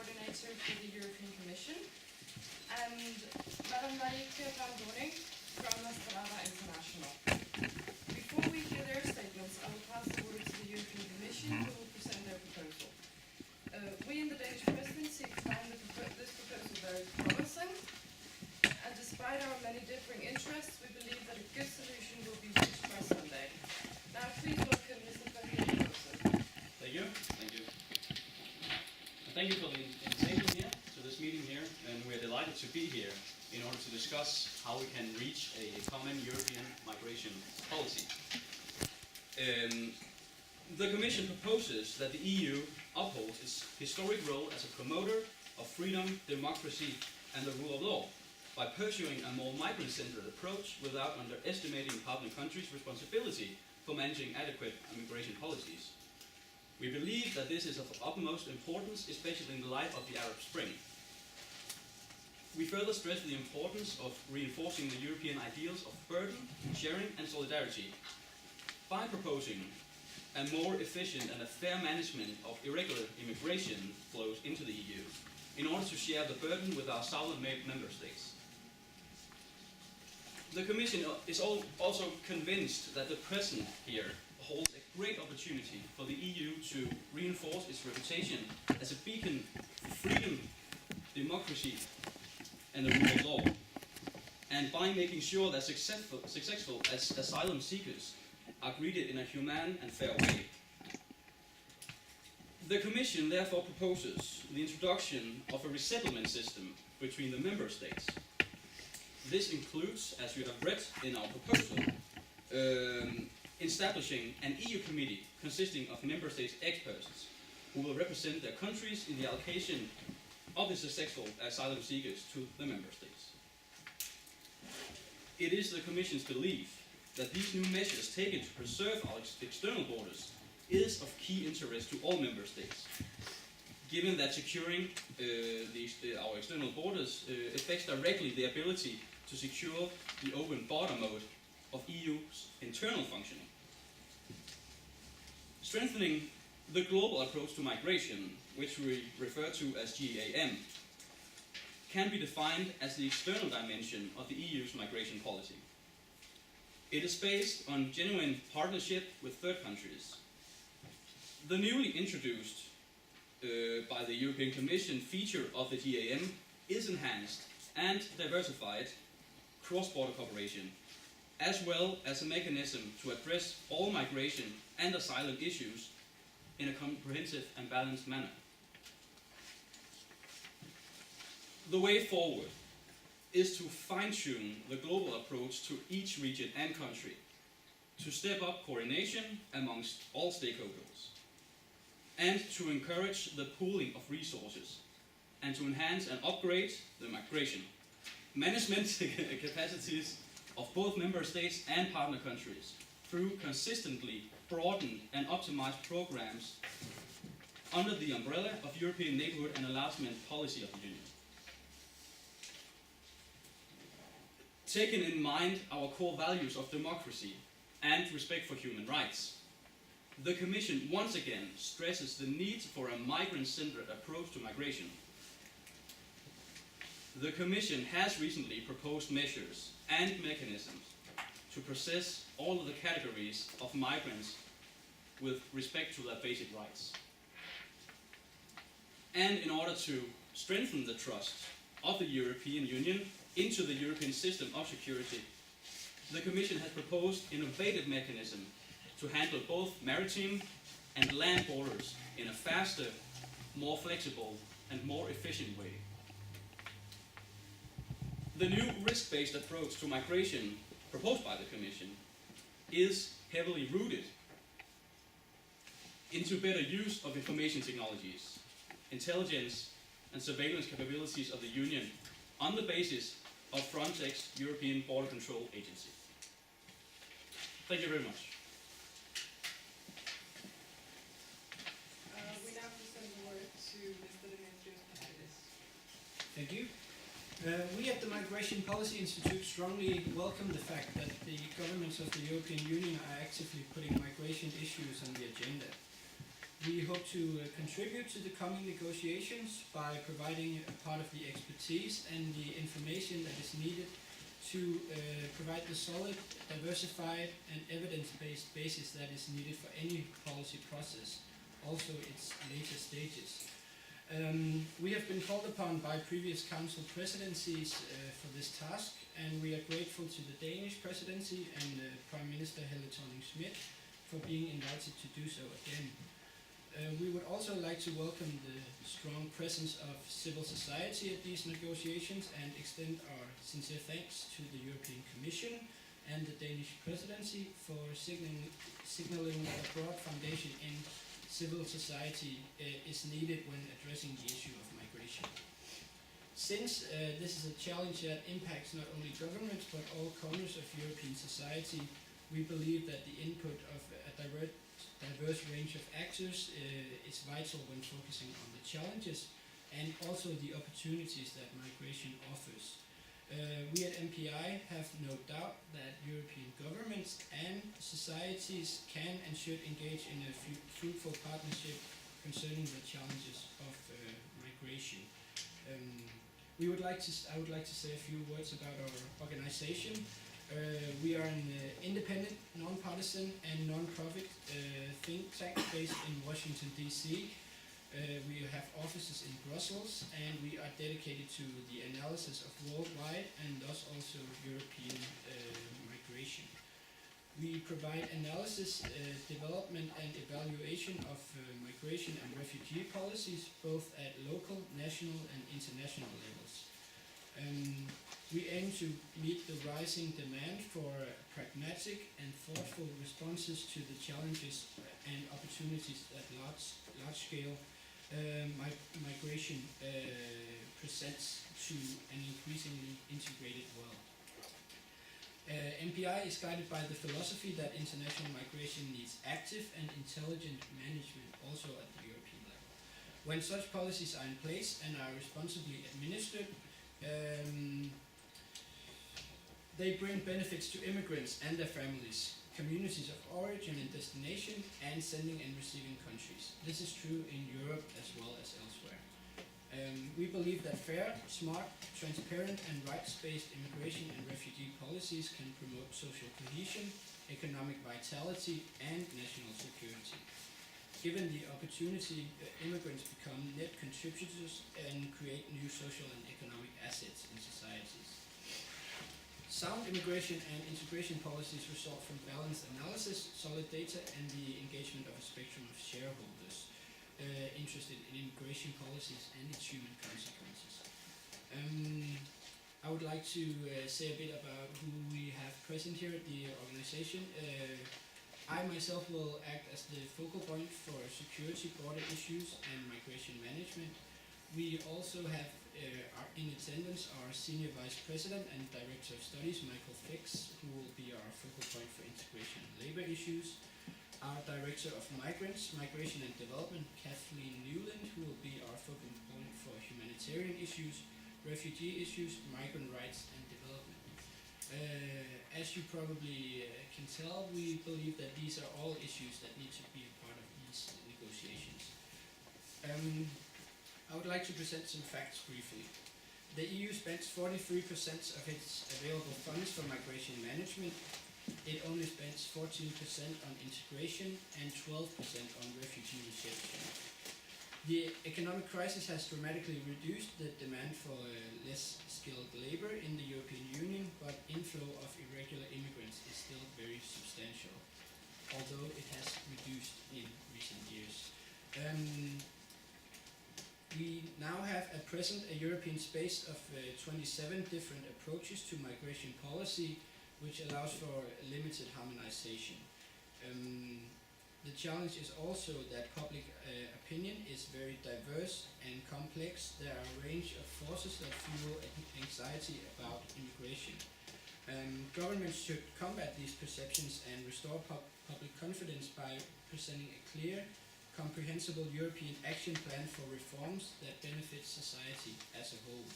coordinator for the European Commission, and Madam Marike van Doning from Strada International. Before we hear their statements, I will pass the word to the European Commission, who will present their proposal. We in the Danish presidency find this proposal very promising, and despite our many differing interests, we believe that a good solution will be reached by Sunday. Now, please welcome Mr. Fabien. Thank you. Thank you. Thank you for the invitation here to this meeting here, and we're delighted to be here in order to discuss how we can reach a common European migration policy. The Commission proposes that the EU upholds its historic role as a promoter of freedom, democracy, and the rule of law by pursuing a more migrant-centered approach without underestimating partner countries' responsibility for managing adequate immigration policies. We believe that this is of utmost importance, especially in the light of the Arab Spring. We further stress the importance of reinforcing the European ideals of burden, sharing, and solidarity by proposing a more efficient and a fair management of irregular immigration flows into the EU in order to share the burden with our southern member states. The Commission is also convinced that the present here holds a great opportunity for the EU to reinforce its reputation as a beacon for freedom, democracy, and the rule of law, and by making sure that successful as asylum seekers are greeted in a humane and fair way. The Commission therefore proposes the introduction of a resettlement system between the member states. This includes, as you have read in our proposal, establishing an EU committee consisting of member states' experts who will represent their countries in the allocation of the successful asylum seekers to the member states. It is the Commission's belief that these new measures taken to preserve our external borders is of key interest to all member states, given that securing our external borders affects directly the ability to secure the open border mode of EU's internal functioning. Strengthening the global approach to migration, which we refer to as GAM, can be defined as the external dimension of the EU's migration policy. It is based on genuine partnership with third countries. The newly introduced by the European Commission feature of the GAM is enhanced and diversified cross-border cooperation, as well as a mechanism to address all migration and asylum issues in a comprehensive and balanced manner. The way forward is to fine-tune the global approach to each region and country, to step up coordination amongst all stakeholders, and to encourage the pooling of resources, and to enhance and upgrade the migration management capacities of both member states and partner countries through consistently broadened and optimized programs under the umbrella of European neighborhood and enlargement policy of the Union. Taking in mind our core values of democracy and respect for human rights, the Commission once again stresses the need for a migrant-centered approach to migration. The Commission has recently proposed measures and mechanisms to process all of the categories of migrants with respect to their basic rights. And in order to strengthen the trust of the European Union into the European system of security, the Commission has proposed innovative mechanisms to handle both maritime and land borders in a faster, more flexible, and more efficient way. The new risk-based approach to migration proposed by the Commission is heavily rooted into better use of information technologies, intelligence, and surveillance capabilities of the Union on the basis of Frontex, European Border Control Agency. Thank you very much. We now present the word to Mr. Demetrios. Thank you. We at the Migration Policy Institute strongly welcome the fact that the governments of the European Union are actively putting migration issues on the agenda. We hope to contribute to the coming negotiations by providing a part of the expertise and the information that is needed to provide the solid, diversified and evidence-based basis that is needed for any policy process, also its later stages. We have been called upon by previous council presidencies for this task, and we are grateful to the Danish presidency and Prime Minister Helle Thorning-Schmidt for being invited to do so again. We would also like to welcome the strong presence of civil society at these negotiations and extend our sincere thanks to the European Commission and the Danish presidency for signaling a broad foundation in civil society is needed when addressing the issue of migration. Since this is a challenge that impacts not only governments but all corners of European society, we believe that the input of a diverse range of actors is vital when focusing on the challenges and also the opportunities that migration offers. We at MPI have no doubt that European governments and societies can and should engage in a fruitful partnership concerning the challenges of migration. I would like to say a few words about our organization. We are an independent, non-partisan and non-profit think tank based in Washington, D.C. We have offices in Brussels, and we are dedicated to the analysis of worldwide and thus also European migration. We provide analysis, development and evaluation of migration and refugee policies both at local, national and international levels. We aim to meet the rising demand for pragmatic and thoughtful responses to the challenges and opportunities that large-scale migration presents to an increasingly integrated world. MPI is guided by the philosophy that international migration needs active and intelligent management also at the European level. When such policies are in place and are responsibly administered, they bring benefits to immigrants and their families, communities of origin and destination, and sending and receiving countries. This is true in Europe as well as elsewhere. We believe that fair, smart, transparent and rights-based immigration and refugee policies can promote social cohesion, economic vitality and national security. Given the opportunity, immigrants become net contributors and create new social and economic assets in societies. Sound immigration and integration policies result from balanced analysis, solid data, and the engagement of a spectrum of shareholders interested in immigration policies and its human consequences. I would like to say a bit about who we have present here at the organization. I myself will act as the focal point for security, border issues, and migration management. We also have in attendance our Senior Vice President and Director of Studies, Michael Fix, who will be our focal point for integration and labor issues. Our Director of Migrants, Migration and Development, Kathleen Newland, who will be our focal point for humanitarian issues, refugee issues, migrant rights and development. As you probably can tell, we believe that these are all issues that need to be a part of these negotiations. I would like to present some facts briefly. The EU spends 43% of its available funds for migration management. It only spends 14% on integration and 12% on refugee reception. The economic crisis has dramatically reduced the demand for less skilled labor in the European Union, but inflow of irregular immigrants is still very substantial, although it has reduced in recent years. We now have at present a European space of 27 different approaches to migration policy, which allows for limited harmonization. The challenge is also that public opinion is very diverse and complex. There are a range of forces that fuel anxiety about immigration. Governments should combat these perceptions and restore public confidence by presenting a clear, comprehensible European action plan for reforms that benefit society as a whole.